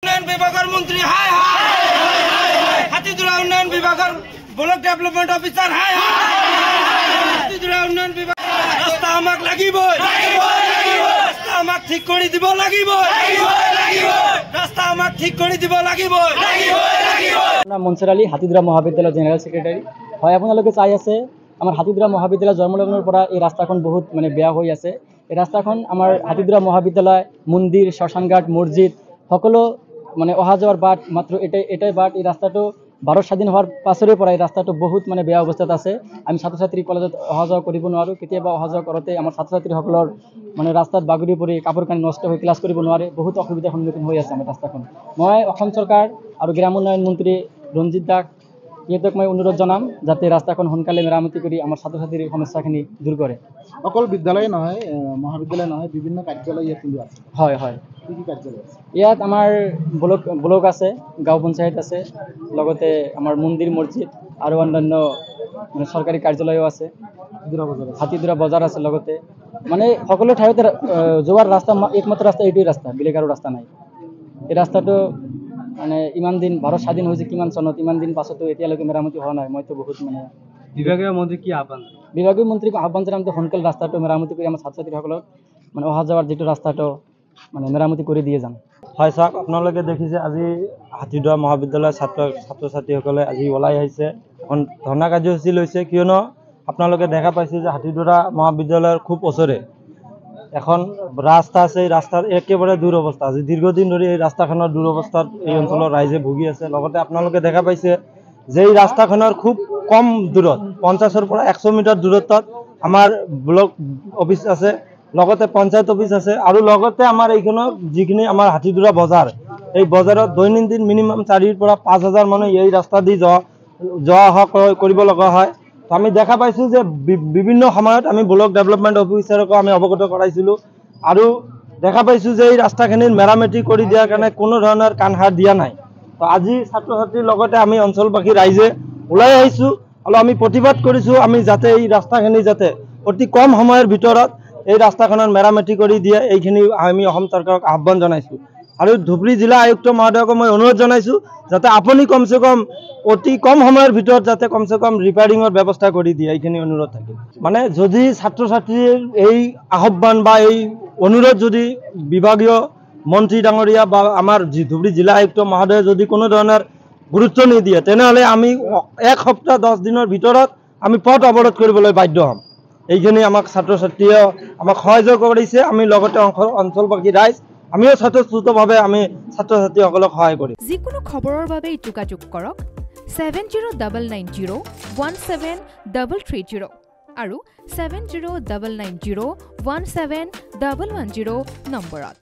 উন্নয়ন বিভাগের মন্ত্রী হাই হাই হাতিদুরা উন্নয়ন বিভাগের ব্লক ডেভেলপমেন্ট অফিসার হাই হাতিদুরা উন্নয়ন বিভাগ রাস্তা আমাক লাগিবই রাস্তা আমাক ঠিক করে দিব লাগিবই রাস্তা আমাক ঠিক করে দিব লাগিবই মনসুর আলী হাতিদুরা মহাবিদ্যালয় জেনারেল সেক্রেটারি হয় আপোনালোকে চাই আছে আমার হাতিদুরা মহাবিদ্যালয় জন্মলগ্নের পৰা এই রাস্তাখন বহুত বেয়া হৈ আছে। এই রাস্তাখন আমার হাতিদুরা মহাবিদ্যালয় মন্দির শ্মশানঘাট মসজিদ সকলো অহা যাওয়ার বাট মাত্র এটাই বাট। এই রাস্তাটো ভারত স্বাধীন হওয়ার পাছৰে পৰা এই ৰাস্তাটো বহুত বেয়া অৱস্থাত আছে। আমি ছাত্ৰ ছাত্ৰী কলেজত অহা যোৱা কৰিব নোৱাৰোঁ। কেতিয়াবা অহা যোৱা কৰোঁতে আমাৰ ছাত্ৰ ছাত্ৰীসকলৰ ৰাস্তাত বাগৰি পৰি কাপোৰ কানি নষ্ট হৈ ক্লাছ কৰিব নোৱাৰে, বহুত অসুবিধাৰ সন্মুখীন হৈ আছে আমাৰ ৰাস্তাখন। মই অসম চৰকাৰ আৰু গ্ৰাম উন্নয়ন মন্ত্ৰী ৰঞ্জিত দাক ইহঁতক মই অনুৰোধ জনাম যাতে ৰাস্তাখন সোনকালে মেৰামতি কৰি আমাৰ ছাত্ৰ ছাত্ৰীৰ সমস্যাখিনি দূৰ কৰে। অকল বিদ্যালয় নহয়, মহাবিদ্যালয় নহয়, বিভিন্ন কাৰ্যালয় ইয়াত কিন্তু আছে। হয় হয়, কি কি কাৰ্যালয় আছে ইয়াত? আমাৰ ব্লক আছে, গাঁও পঞ্চায়ত আছে, লগতে আমাৰ মন্দিৰ মছজিদ আৰু অন্যান্য চৰকাৰী কাৰ্যালয়ো আছে। হাতিদুৰা বজাৰ আছে, লগতে সকলো ঠাইতে যোৱাৰ ৰাস্তা একমাত্ৰ ৰাস্তা এইটোৱেই ৰাস্তা, বেলেগ আৰু ৰাস্তা নাই। এই ৰাস্তাটো ইমান দিন ভাৰত স্বাধীন হৈছে কিমান চনত, ইমান দিন পাছতো এতিয়ালৈকে মেৰামতি হোৱা নাই। মইতো বহুত বিভাগীয় মন্ত্ৰী কি আহ্বান? বিভাগীয় মন্ত্ৰীক আহ্বান জনাম সোনকালে ৰাস্তাটো মেৰামতি কৰি আমাৰ ছাত্ৰ ছাত্ৰীসকলক অহা যোৱাৰ যিটো ৰাস্তাটো মেৰামতি কৰি দিয়ে যাম। হয় চাওক, আপোনালোকে দেখিছে আজি হাতিদুৰা মহাবিদ্যালয়ৰ ছাত্ৰ ছাত্ৰীসকলে আজি ওলাই আহিছে, এখন ধৰ্ণা কাৰ্যসূচী লৈছে। কিয়নো আপোনালোকে দেখা পাইছে যে হাতিদুৰা মহাবিদ্যালয়ৰ খুব ওচৰে এখন ৰাস্তা আছে। এই ৰাস্তাৰ একেবাৰে দুৰৱস্থা আছে। দীৰ্ঘদিন ধৰি এই ৰাস্তাখনৰ দুৰৱস্থাত এই অঞ্চলৰ ৰাইজে ভুগি আছে। লগতে আপোনালোকে দেখা পাইছে যে এই ৰাস্তাখনৰ খুব কম দূৰত 50ৰ পৰা 100 মিটাৰ দূৰত্বত আমাৰ ব্লক অফিচ আছে, লগতে পঞ্চায়ত অফিচ আছে, আৰু লগতে আমাৰ এইখনৰ যিখিনি আমাৰ হাতিদুৰা বজাৰ, এই বজাৰত দৈনন্দিন মিনিমাম 4,000 পৰা 5,000 মানুহ এই ৰাস্তা দি যোৱা অহা কৰিব লগা হয়। তো আমি দেখা পাইছোঁ যে বিভিন্ন সময়ত আমি ব্লক ডেভেলপমেণ্ট অফিচাৰকো আমি অৱগত কৰাইছিলোঁ, আৰু দেখা পাইছোঁ যে এই ৰাস্তাখিনিৰ মেৰামতি কৰি দিয়াৰ কাৰণে কোনো ধৰণৰ কাণসাৰ দিয়া নাই। তো আজি ছাত্ৰ ছাত্ৰীৰ লগতে আমি অঞ্চলবাসী ৰাইজে ওলাই আহিছোঁ আৰু আমি প্ৰতিবাদ কৰিছোঁ আমি যাতে এই ৰাস্তাখিনি যাতে অতি কম সময়ৰ ভিতৰত এই ৰাস্তাখনৰ মেৰামতি কৰি দিয়ে, এইখিনি আমি অসম চৰকাৰক আহ্বান জনাইছোঁ। আৰু ধুবুৰী জিলা আয়ুক্ত মহোদয়ক মই অনুৰোধ জনাইছোঁ যাতে আপুনি কমচে কম অতি কম সময়ৰ ভিতৰত যাতে কমচে কম ৰিপেয়াৰিঙৰ ব্যৱস্থা কৰি দিয়ে, এইখিনি অনুৰোধ থাকিল। যদি ছাত্ৰ ছাত্ৰীৰ এই আহ্বান বা এই অনুৰোধ যদি বিভাগীয় মন্ত্ৰী ডাঙৰীয়া বা আমাৰ ধুবুৰী জিলা আয়ুক্ত মহোদয়ে যদি কোনো ধৰণৰ গুৰুত্ব নিদিয়ে, তেনেহ'লে আমি 1 সপ্তাহ 10 দিনৰ ভিতৰত আমি পথ অৱৰোধ কৰিবলৈ বাধ্য হ'ম। এইখিনি আমাক ছাত্ৰ ছাত্ৰীয়ে আমাক সহযোগ কৰিছে। আমি লগতে অঞ্চলবাসী ৰাইজ আমিও স্বতঃস্ফূৰ্তভাৱে আমি ছাত্ৰ ছাত্ৰীসকলক সহায় কৰিম। যিকোনো খবৰৰ বাবে যোগাযোগ কৰক 7099017330 আৰু 7099017110 নম্বৰত।